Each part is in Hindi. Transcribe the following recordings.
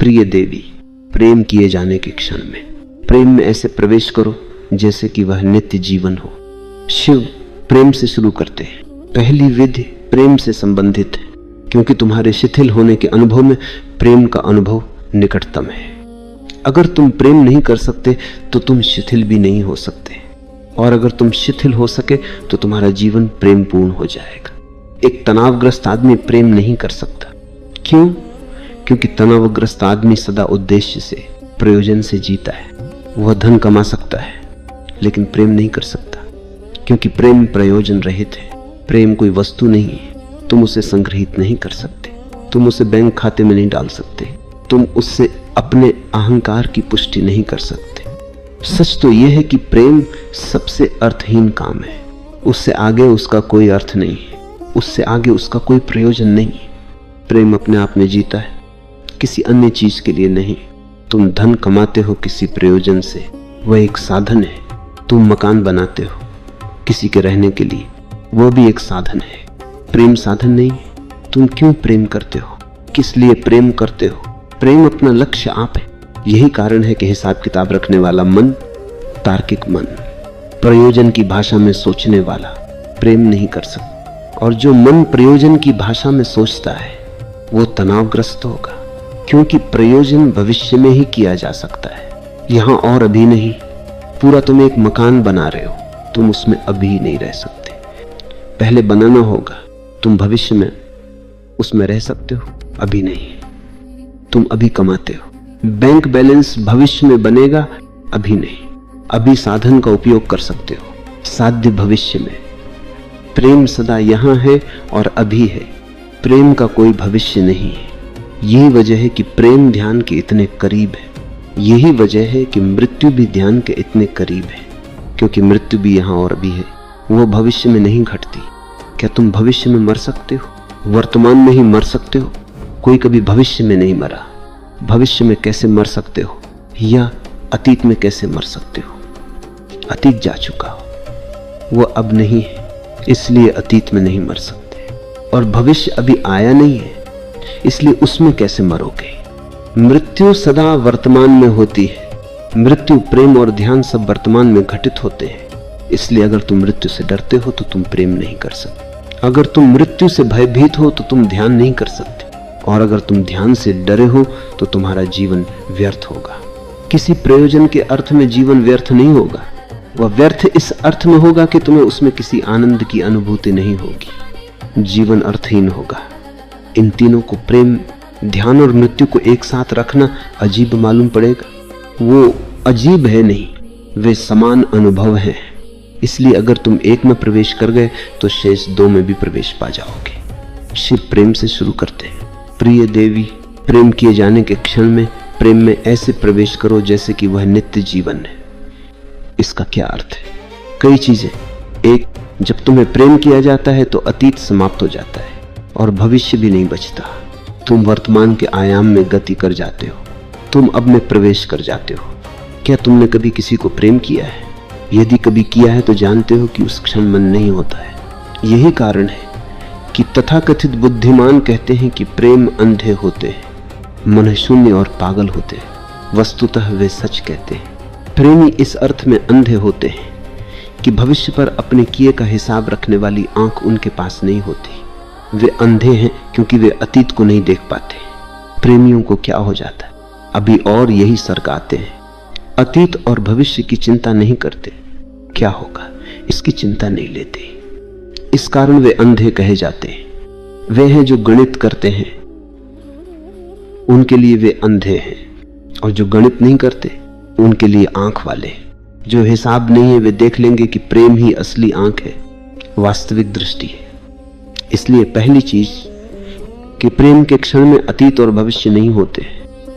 प्रिय देवी, प्रेम किए जाने के क्षण में प्रेम में ऐसे प्रवेश करो जैसे कि वह नित्य जीवन हो। शिव प्रेम से शुरू करते हैं। पहली विधि प्रेम से संबंधित है, क्योंकि तुम्हारे शिथिल होने के अनुभव में प्रेम का अनुभव निकटतम है। अगर तुम प्रेम नहीं कर सकते तो तुम शिथिल भी नहीं हो सकते, और अगर तुम शिथिल हो सके तो तुम्हारा जीवन प्रेम पूर्ण हो जाएगा। एक तनावग्रस्त आदमी प्रेम नहीं कर सकता। क्यों? क्योंकि तनावग्रस्त आदमी सदा उद्देश्य से, प्रयोजन से जीता है। वह धन कमा सकता है लेकिन प्रेम नहीं कर सकता, क्योंकि प्रेम प्रयोजन रहित है। प्रेम कोई वस्तु नहीं है। तुम उसे संग्रहित नहीं कर सकते, तुम उसे बैंक खाते में नहीं डाल सकते, तुम उससे अपने अहंकार की पुष्टि नहीं कर सकते। सच तो यह है कि प्रेम सबसे अर्थहीन काम है। उससे आगे उसका कोई अर्थ नहीं है, उससे आगे उसका कोई प्रयोजन नहीं है। प्रेम अपने आप में जीता है, किसी अन्य चीज के लिए नहीं। तुम धन कमाते हो किसी प्रयोजन से, वह एक साधन है। तुम मकान बनाते हो किसी के रहने के लिए, वह भी एक साधन है। प्रेम साधन नहीं है। तुम क्यों प्रेम करते हो? किस लिए प्रेम करते हो? प्रेम अपना लक्ष्य आप है। यही कारण है कि हिसाब किताब रखने वाला मन, तार्किक मन, प्रयोजन की भाषा में सोचने वाला प्रेम नहीं कर सकता। और जो मन प्रयोजन की भाषा में सोचता है वो तनावग्रस्त होगा, क्योंकि प्रयोजन भविष्य में ही किया जा सकता है, यहां और अभी नहीं। पूरा तुम एक मकान बना रहे हो, तुम उसमें अभी नहीं रह सकते, पहले बनाना होगा। तुम भविष्य में उसमें रह सकते हो, अभी नहीं। तुम अभी कमाते हो, बैंक बैलेंस भविष्य में बनेगा, अभी नहीं। अभी साधन का उपयोग कर सकते हो, साध्य भविष्य में। प्रेम सदा यहां है और अभी है। प्रेम का कोई भविष्य नहीं है। यही वजह है कि प्रेम ध्यान के इतने करीब है। यही वजह है कि मृत्यु भी ध्यान के इतने करीब है, क्योंकि मृत्यु भी यहाँ और अभी है, वो भविष्य में नहीं घटती। क्या तुम भविष्य में मर सकते हो? वर्तमान में ही मर सकते हो। कोई कभी भविष्य में नहीं मरा। भविष्य में कैसे मर सकते हो? या अतीत में कैसे मर सकते हो? अतीत जा चुका हो, वो अब नहीं है, इसलिए अतीत में नहीं मर सकते। और भविष्य अभी आया नहीं है, इसलिए उसमें कैसे मरोगे? मृत्यु सदा वर्तमान में होती है। मृत्यु, प्रेम और ध्यान सब वर्तमान में घटित होते हैं। इसलिए अगर तुम मृत्यु से डरते हो तो तुम प्रेम नहीं कर सकते। अगर तुम मृत्यु से भयभीत हो तो तुम ध्यान नहीं कर सकते। और अगर तुम ध्यान से डरे हो तो तुम्हारा जीवन व्यर्थ होगा। किसी प्रयोजन के अर्थ में जीवन व्यर्थ नहीं होगा। वह व्यर्थ इस अर्थ में होगा कि तुम्हें उसमें किसी आनंद की अनुभूति नहीं होगी। जीवन अर्थहीन होगा। इन तीनों को, प्रेम, ध्यान और मृत्यु को एक साथ रखना अजीब मालूम पड़ेगा। वो अजीब है नहीं, वे समान अनुभव हैं। इसलिए अगर तुम एक में प्रवेश कर गए तो शेष दो में भी प्रवेश पा जाओगे। शिव प्रेम से शुरू करते हैं। प्रिय देवी, प्रेम किए जाने के क्षण में प्रेम में ऐसे प्रवेश करो जैसे कि वह नित्य जीवन है। इसका क्या अर्थ है? कई चीजें। एक, जब तुम्हें प्रेम किया जाता है तो अतीत समाप्त हो जाता है और भविष्य भी नहीं बचता। तुम वर्तमान के आयाम में गति कर जाते हो, तुम अब में प्रवेश कर जाते हो। क्या तुमने कभी किसी को प्रेम किया है? यदि कभी किया है तो जानते हो कि उस क्षण मन नहीं होता है। यही कारण है कि तथाकथित बुद्धिमान कहते हैं कि प्रेम अंधे होते हैं, मन शून्य और पागल होते हैं। वस्तुतः वे सच कहते हैं। प्रेमी इस अर्थ में अंधे होते हैं कि भविष्य पर अपने किए का हिसाब रखने वाली आंख उनके पास नहीं होती। वे अंधे हैं क्योंकि वे अतीत को नहीं देख पाते। प्रेमियों को क्या हो जाता है? अभी और यही सरकाते हैं। अतीत और भविष्य की चिंता नहीं करते, क्या होगा इसकी चिंता नहीं लेते। इस कारण वे अंधे कहे जाते हैं। वे हैं जो गणित करते हैं, उनके लिए वे अंधे हैं। और जो गणित नहीं करते उनके लिए आंख वाले। जो हिसाब नहीं है वे देख लेंगे कि प्रेम ही असली आंख है, वास्तविक दृष्टि है। इसलिए पहली चीज कि प्रेम के क्षण में अतीत और भविष्य नहीं होते,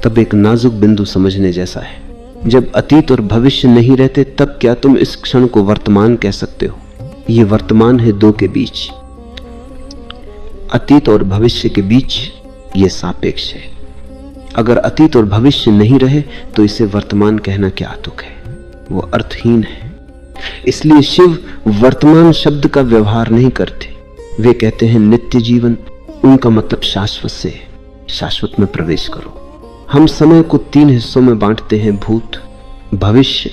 तब एक नाजुक बिंदु समझने जैसा है। जब अतीत और भविष्य नहीं रहते तब क्या तुम इस क्षण को वर्तमान कह सकते हो? ये वर्तमान है दो के बीच। अतीत और भविष्य के बीच ये सापेक्ष है। अगर अतीत और भविष्य नहीं रहे तो इसे वर्तमान कहना क्या अतुक है, वो अर्थहीन है। इसलिए शिव वर्तमान शब्द का व्यवहार नहीं करते। वे कहते हैं नित्य जीवन। उनका मतलब शाश्वत से, शाश्वत में प्रवेश करो। हम समय को 3 हिस्सों में बांटते हैं, भूत, भविष्य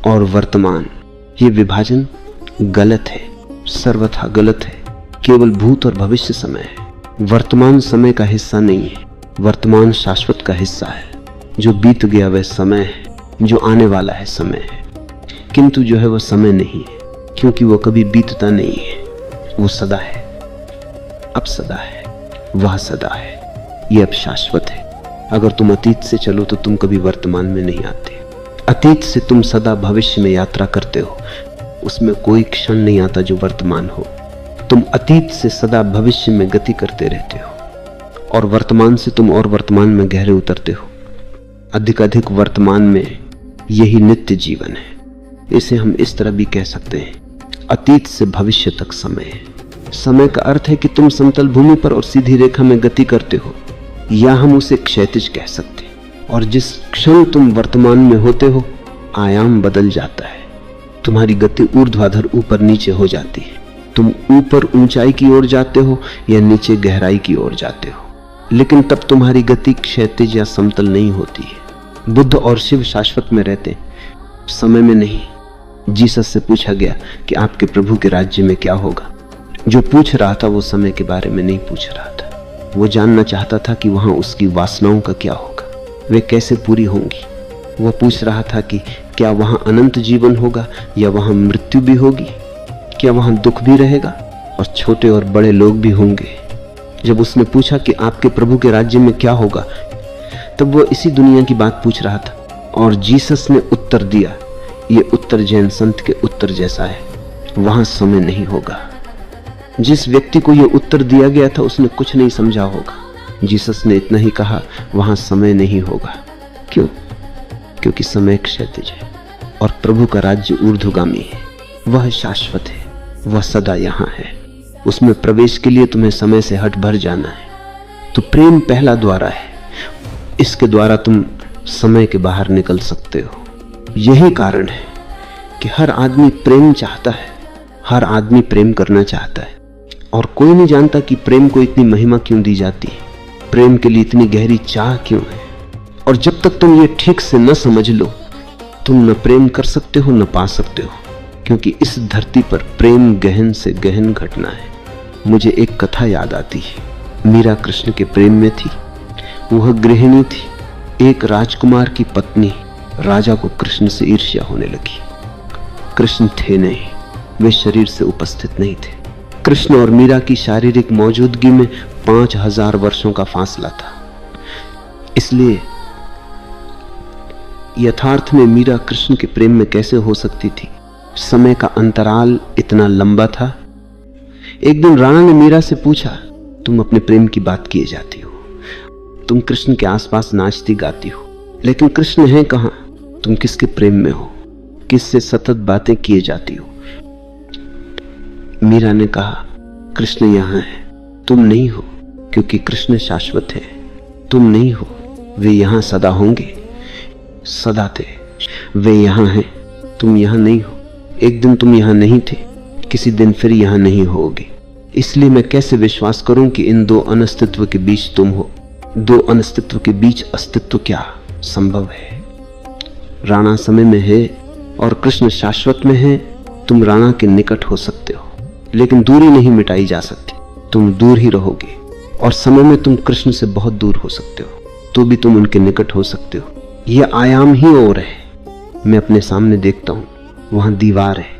और वर्तमान। ये विभाजन गलत है, सर्वथा गलत है। केवल भूत और भविष्य समय है, वर्तमान समय का हिस्सा नहीं है। वर्तमान शाश्वत का हिस्सा है। जो बीत गया वह समय है, जो आने वाला है समय है। किंतु जो है वह समय नहीं है, क्योंकि वह कभी बीतता नहीं है। वो सदा है, अब सदा है, वह सदा है, यह अब शाश्वत है। अगर तुम अतीत से चलो तो तुम कभी वर्तमान में नहीं आते। अतीत से तुम सदा भविष्य में यात्रा करते हो, उसमें कोई क्षण नहीं आता जो वर्तमान हो। तुम अतीत से सदा भविष्य में गति करते रहते हो, और वर्तमान से तुम और वर्तमान में गहरे उतरते हो। अधिक वर्तमान में यही नित्य जीवन है। इसे हम इस तरह भी कह सकते हैं, अतीत से भविष्य तक समय है। समय का अर्थ है कि तुम समतल भूमि पर और सीधी रेखा में गति करते हो, या हम उसे क्षैतिज कह सकते हैं। और जिस क्षण तुम वर्तमान में होते हो, आयाम बदल जाता है। तुम्हारी गति ऊर्ध्वाधर ऊपर नीचे हो जाती है। तुम ऊपर ऊंचाई की ओर जाते हो या नीचे गहराई की ओर जाते हो, लेकिन तब तुम्हारी गति क्षैतिज या समतल नहीं होती है। बुद्ध और शिव शाश्वत में रहते, समय में नहीं। जीसस से पूछा गया कि आपके प्रभु के राज्य में क्या होगा। जो पूछ रहा था वो समय के बारे में नहीं पूछ रहा था। वो जानना चाहता था कि वहां उसकी वासनाओं का क्या होगा, वे कैसे पूरी होंगी। वह पूछ रहा था कि क्या वहां अनंत जीवन होगा या वहां मृत्यु भी होगी, क्या वहां दुख भी रहेगा और छोटे और बड़े लोग भी होंगे। जब उसने पूछा कि आपके प्रभु के राज्य में क्या होगा, तब वह इसी दुनिया की बात पूछ रहा था। और जीसस ने उत्तर दिया, ये उत्तर जैन संत के उत्तर जैसा है, वहां समय नहीं होगा। जिस व्यक्ति को यह उत्तर दिया गया था उसने कुछ नहीं समझा होगा। जीसस ने इतना ही कहा, वहां समय नहीं होगा। क्यों? क्योंकि समय क्षैतिज है और प्रभु का राज्य ऊर्ध्वगामी है। वह शाश्वत है, वह सदा यहाँ है। उसमें प्रवेश के लिए तुम्हें समय से हट भर जाना है। तो प्रेम पहला द्वारा है, इसके द्वारा तुम समय के बाहर निकल सकते हो। यही कारण है कि हर आदमी प्रेम चाहता है, हर आदमी प्रेम करना चाहता है, और कोई नहीं जानता कि प्रेम को इतनी महिमा क्यों दी जाती है, प्रेम के लिए इतनी गहरी चाह क्यों है। और जब तक तुम ये ठीक से न समझ लो, तुम न प्रेम कर सकते हो न पा सकते हो, क्योंकि इस धरती पर प्रेम गहन से गहन घटना है। मुझे एक कथा याद आती है। मीरा कृष्ण के प्रेम में थी। वह गृहिणी थी। एक राजकुमार की पत्नी राजा को कृष्ण से ईर्ष्या होने लगी। कृष्ण थे नहीं, वे शरीर से उपस्थित नहीं थे। कृष्ण और मीरा की शारीरिक मौजूदगी में 5000 वर्षों का फासला था। इसलिए यथार्थ में मीरा कृष्ण के प्रेम में कैसे हो सकती थी? समय का अंतराल इतना लंबा था। एक दिन राणा ने मीरा से पूछा, तुम अपने प्रेम की बात किए जाती हो, तुम कृष्ण के आसपास नाचती गाती हो, लेकिन कृष्ण हैं कहां? तुम किसके प्रेम में हो? किससे सतत बातें किए जाती हो? मीरा ने कहा, कृष्ण यहां है, तुम नहीं हो, क्योंकि कृष्ण शाश्वत है। तुम नहीं हो, वे यहां सदा होंगे, सदा थे। वे यहां हैं, तुम यहां नहीं हो। एक दिन तुम यहां नहीं थे, किसी दिन फिर यहां नहीं होगे। इसलिए मैं कैसे विश्वास करूं कि इन दो अनस्तित्व के बीच तुम हो? दो अनस्तित्व के बीच अस्तित्व क्या संभव है? राणा समय में है और कृष्ण शाश्वत में है। तुम राणा के निकट हो सकते हो, लेकिन दूरी नहीं मिटाई जा सकती। तुम दूर ही रहोगे, और समय में तुम कृष्ण से बहुत दूर हो सकते हो, तो भी तुम उनके निकट हो सकते हो। यह आयाम ही और है। मैं अपने सामने देखता हूं, वहां दीवार है,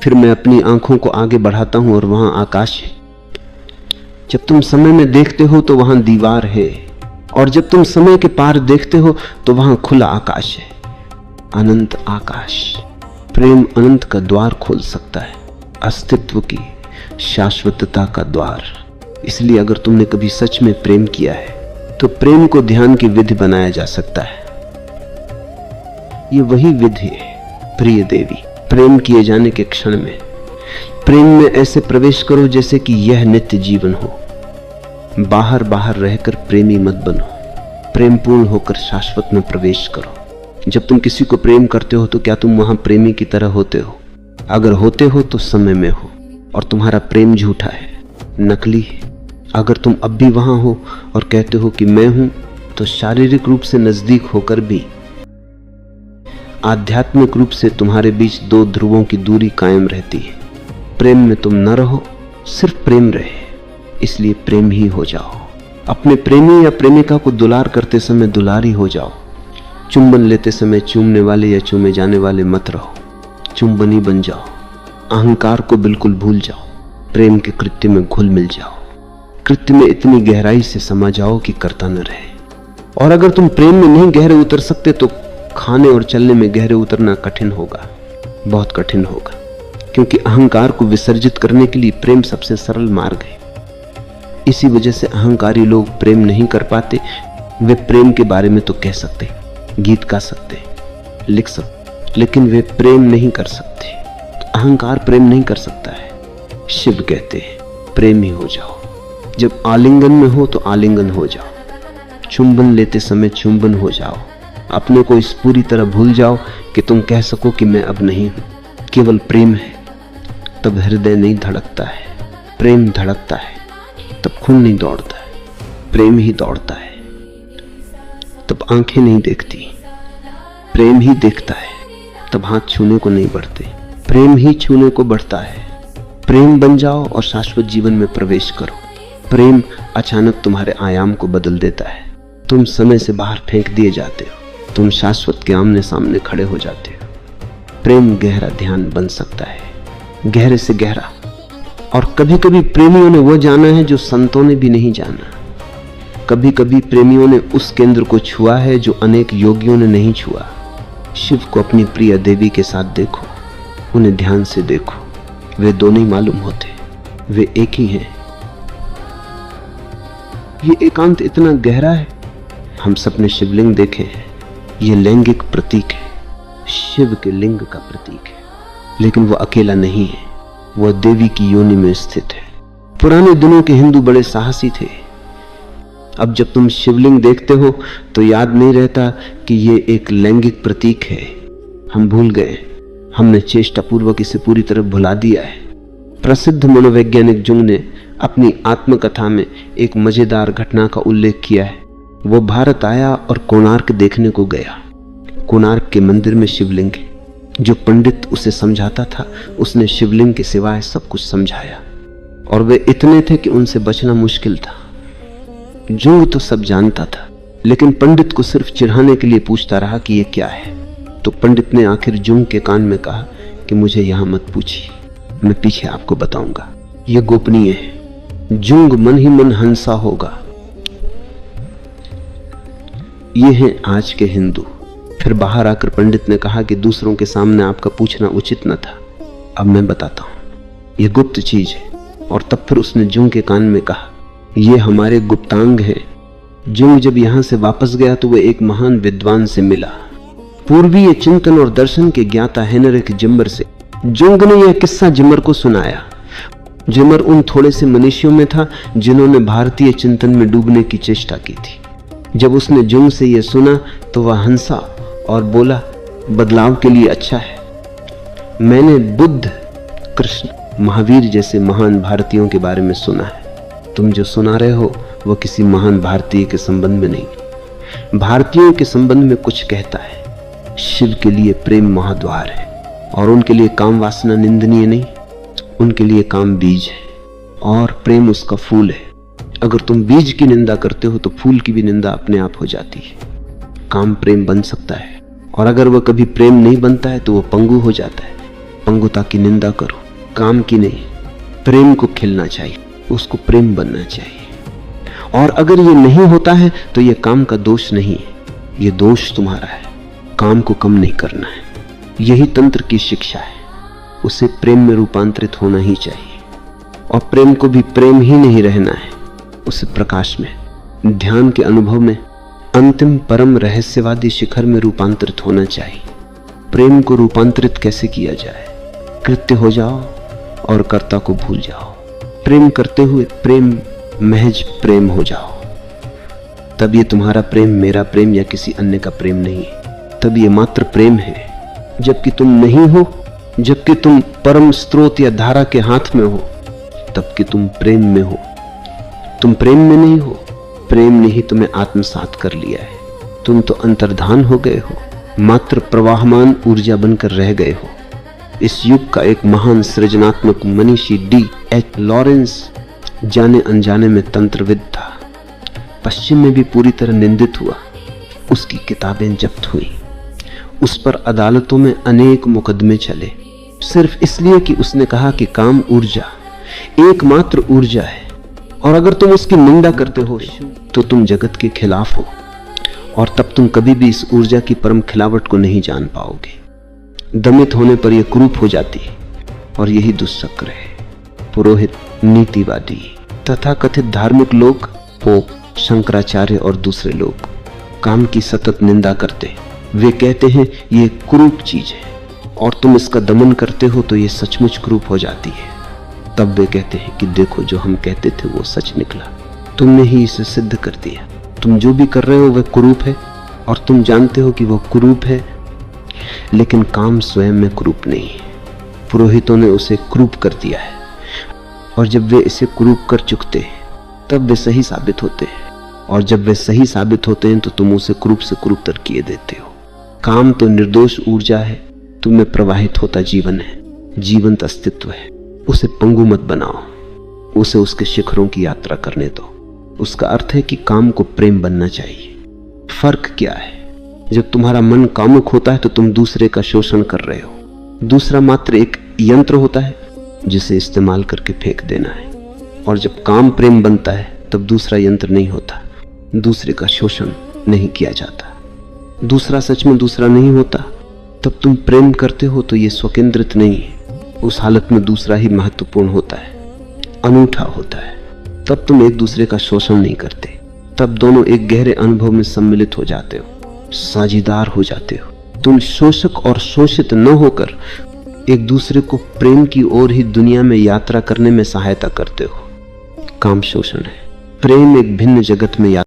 फिर मैं अपनी आंखों को आगे बढ़ाता हूं और वहां आकाश है। जब तुम समय में देखते हो तो वहां दीवार है, और जब तुम समय के पार देखते हो तो वहां खुला आकाश है, अनंत आकाश। प्रेम अनंत का द्वार खोल सकता है, अस्तित्व की शाश्वतता का द्वार। इसलिए अगर तुमने कभी सच में प्रेम किया है तो प्रेम को ध्यान की विधि बनाया जा सकता है। ये वही विधि है, प्रिय देवी। प्रेम किए जाने के क्षण में प्रेम में ऐसे प्रवेश करो जैसे कि यह नित्य जीवन हो। बाहर बाहर रहकर प्रेमी मत बनो, प्रेम पूर्ण होकर शाश्वत में प्रवेश करो। जब तुम किसी को प्रेम करते हो तो क्या तुम वहां प्रेमी की तरह होते हो? अगर होते हो तो समय में हो, और तुम्हारा प्रेम झूठा है, नकली है। अगर तुम अब भी वहां हो और कहते हो कि मैं हूं, तो शारीरिक रूप से नजदीक होकर भी आध्यात्मिक रूप से तुम्हारे बीच दो ध्रुवों की दूरी कायम रहती है। प्रेम में तुम न रहो, सिर्फ प्रेम रहे, इसलिए प्रेम ही हो जाओ। अपने प्रेमी या प्रेमिका को दुलार करते समय दुलारी हो जाओ। चुंबन लेते समय चूमने वाले या चूमे जाने वाले मत रहो, चुंबनी बन जाओ। अहंकार को बिल्कुल भूल जाओ, प्रेम के कृत्य में घुल मिल जाओ। कृत्य में इतनी गहराई से समा जाओ कि करता न रहे। और अगर तुम प्रेम में नहीं गहरे उतर सकते तो खाने और चलने में गहरे उतरना कठिन होगा, बहुत कठिन होगा, क्योंकि अहंकार को विसर्जित करने के लिए प्रेम सबसे सरल मार्ग है। इसी वजह से अहंकारी लोग प्रेम नहीं कर पाते। वे प्रेम के बारे में तो कह सकते, गीत गा सकते, लिख सकते, लेकिन वे प्रेम नहीं कर सकते। तो अहंकार प्रेम नहीं कर सकता है। शिव कहते हैं प्रेमी हो जाओ। जब आलिंगन में हो तो आलिंगन हो जाओ, चुंबन लेते समय चुंबन हो जाओ। अपने को इस पूरी तरह भूल जाओ कि तुम कह सको कि मैं अब नहीं हूं, केवल प्रेम है। तब हृदय नहीं धड़कता है, प्रेम धड़कता है। तब खून नहीं दौड़ता है, प्रेम ही दौड़ता है। तब आंखें नहीं देखती, प्रेम ही देखता है। तब हाथ छूने को नहीं बढ़ते, प्रेम ही छूने को बढ़ता है। प्रेम बन जाओ और शाश्वत जीवन में प्रवेश करो। प्रेम अचानक तुम्हारे आयाम को बदल देता है। तुम समय से बाहर फेंक दिए जाते हो, तुम शाश्वत के आमने सामने खड़े हो जाते हो। प्रेम गहरा ध्यान बन सकता है, गहरे से गहरा। और कभी कभी प्रेमियों ने वो जाना है जो संतों ने भी नहीं जाना। कभी कभी प्रेमियों ने उस केंद्र को छुआ है जो अनेक योगियों ने नहीं छुआ। शिव को अपनी प्रिय देवी के साथ देखो, उन्हें ध्यान से देखो, वे दोनों ही मालूम होते, वे एक ही हैं। ये एकांत इतना गहरा है। हम सबने शिवलिंग देखे हैं, ये लैंगिक प्रतीक है, शिव के लिंग का प्रतीक है। लेकिन वह अकेला नहीं है, वह देवी की योनि में स्थित है। पुराने दिनों के हिंदू बड़े साहसी थे। अब जब तुम शिवलिंग देखते हो तो याद नहीं रहता कि ये एक लैंगिक प्रतीक है। हम भूल गए, हमने चेष्टापूर्वक इसे पूरी तरह भुला दिया है। प्रसिद्ध मनोवैज्ञानिक जुंग ने अपनी आत्मकथा में एक मजेदार घटना का उल्लेख किया है। वो भारत आया और कोणार्क देखने को गया। कोणार्क के मंदिर में शिवलिंग है। जो पंडित उसे समझाता था उसने शिवलिंग के सिवाय सब कुछ समझाया, और वे इतने थे कि उनसे बचना मुश्किल था। जुंग तो सब जानता था, लेकिन पंडित को सिर्फ चिढ़ाने के लिए पूछता रहा कि ये क्या है। तो पंडित ने आखिर जुंग के कान में कहा कि मुझे यहां मत पूछिए, मैं पीछे आपको बताऊंगा, ये गोपनीय है। जुंग मन ही मन हंसा होगा। ये हैं आज के हिंदू। फिर बाहर आकर पंडित ने कहा कि दूसरों के सामने आपका पूछना उचित न था, अब मैं बताता हूं, यह गुप्त चीज है। और तब फिर उसने जुंग के कान में कहा, ये हमारे गुप्तांग है। जुंग जब यहां से वापस गया तो वह एक महान विद्वान से मिला, पूर्वीय चिंतन और दर्शन के ज्ञाता हेनरिक जिमर से। जुंग ने यह किस्सा जिमर को सुनाया। जिमर उन थोड़े से मनुष्यों में था जिन्होंने भारतीय चिंतन में डूबने की चेष्टा की थी। जब उसने जुंग से यह सुना तो वह हंसा और बोला, बदलाव के लिए अच्छा है। मैंने बुद्ध, कृष्ण, महावीर जैसे महान भारतीयों के बारे में सुना है। तुम जो सुना रहे हो वह किसी महान भारतीय के संबंध में नहीं, भारतीयों के संबंध में कुछ कहता है। शिव के लिए प्रेम महाद्वार है, और उनके लिए काम वासना निंदनीय नहीं, उनके लिए काम बीज है और प्रेम उसका फूल है। अगर तुम बीज की निंदा करते हो तो फूल की भी निंदा अपने आप हो जाती है। काम प्रेम बन सकता है, और अगर वह कभी प्रेम नहीं बनता है तो वह पंगु हो जाता है। पंगुता की निंदा करो, काम की नहीं। प्रेम को खिलना चाहिए, उसको प्रेम बनना चाहिए। और अगर ये नहीं होता है तो यह काम का दोष नहीं है, यह दोष तुम्हारा है। काम को कम नहीं करना है, यही तंत्र की शिक्षा है। उसे प्रेम में रूपांतरित होना ही चाहिए, और प्रेम को भी प्रेम ही नहीं रहना है, उसे प्रकाश में, ध्यान के अनुभव में, अंतिम परम रहस्यवादी शिखर में रूपांतरित होना चाहिए। प्रेम को रूपांतरित कैसे किया जाए? कृत्य हो जाओ और कर्ता को भूल जाओ। प्रेम करते हुए प्रेम महज प्रेम हो जाओ। तब ये तुम्हारा प्रेम, मेरा प्रेम या किसी अन्य का प्रेम नहीं है। तब ये मात्र प्रेम है। जबकि तुम नहीं हो, जबकि तुम परम स्रोत या धारा के हाथ में हो, तब कि तुम प्रेम में हो। तुम प्रेम में नहीं हो, प्रेम ने ही तुम्हें आत्मसात कर लिया है। तुम तो अंतर्धान हो गए हो, मात्र प्रवाहमान ऊर्जा बनकर रह गए हो। इस युग का एक महान सृजनात्मक मनीषी D.H. लॉरेंस जाने अनजाने में तंत्रविद था। पश्चिम में भी पूरी तरह निंदित हुआ। उसकी किताबें जब्त हुई, उस पर अदालतों में अनेक मुकदमे चले, सिर्फ इसलिए कि उसने कहा कि काम ऊर्जा एकमात्र ऊर्जा है, और अगर तुम उसकी निंदा करते हो तो तुम जगत के खिलाफ हो, और तब तुम कभी भी इस ऊर्जा की परम खिलावट को नहीं जान पाओगे। दमित होने पर यह कुरूप हो जाती है, और यही दुष्चक्र है। पुरोहित, नीतिवादी, तथाकथित धार्मिक लोग, पोप, शंकराचार्य और दूसरे लोग काम की सतत निंदा करते। वे कहते हैं ये कुरूप चीज है, और तुम इसका दमन करते हो तो ये सचमुच कुरूप हो जाती है। तब वे कहते हैं कि देखो, जो हम कहते थे वो सच निकला, तुमने ही इसे सिद्ध कर दिया। तुम जो भी कर रहे हो वह कुरूप है, और तुम जानते हो कि वह कुरूप है, लेकिन काम स्वयं में कुरूप नहीं है। पुरोहितों ने उसे कुरूप कर दिया है, और जब वे इसे कुरूप कर चुकते हैं तब वे सही साबित होते हैं, और जब वे सही साबित होते हैं तो तुम उसे कुरूप से कुरूपतर किए देते हो। काम तो निर्दोष ऊर्जा है, तुम्हें प्रवाहित होता जीवन है, जीवंत अस्तित्व है। उसे पंगु मत बनाओ, उसे उसके शिखरों की यात्रा करने दो। उसका अर्थ है कि काम को प्रेम बनना चाहिए। फर्क क्या है? जब तुम्हारा मन कामुक होता है तो तुम दूसरे का शोषण कर रहे हो। दूसरा मात्र एक यंत्र होता है जिसे इस्तेमाल करके फेंक देना है, और जब काम प्रेम बनता है तब दूसरा यंत्र नहीं होता, दूसरे का शोषण नहीं किया जाता। दूसरा सच में दूसरा नहीं होता। तब तुम प्रेम करते हो तो ये स्वकेंद्रित नहीं है, उस हालत में दूसरा ही महत्वपूर्ण होता है, अनूठा होता है। तब तुम एक दूसरे का शोषण नहीं करते, तब दोनों एक गहरे अनुभव में सम्मिलित हो जाते हो, साझीदार हो जाते हो। तुम शोषक और शोषित न होकर एक दूसरे को प्रेम की ओर ही दुनिया में यात्रा करने में सहायता करते हो। काम शोषण है, प्रेम एक भिन्न जगत में यात्रा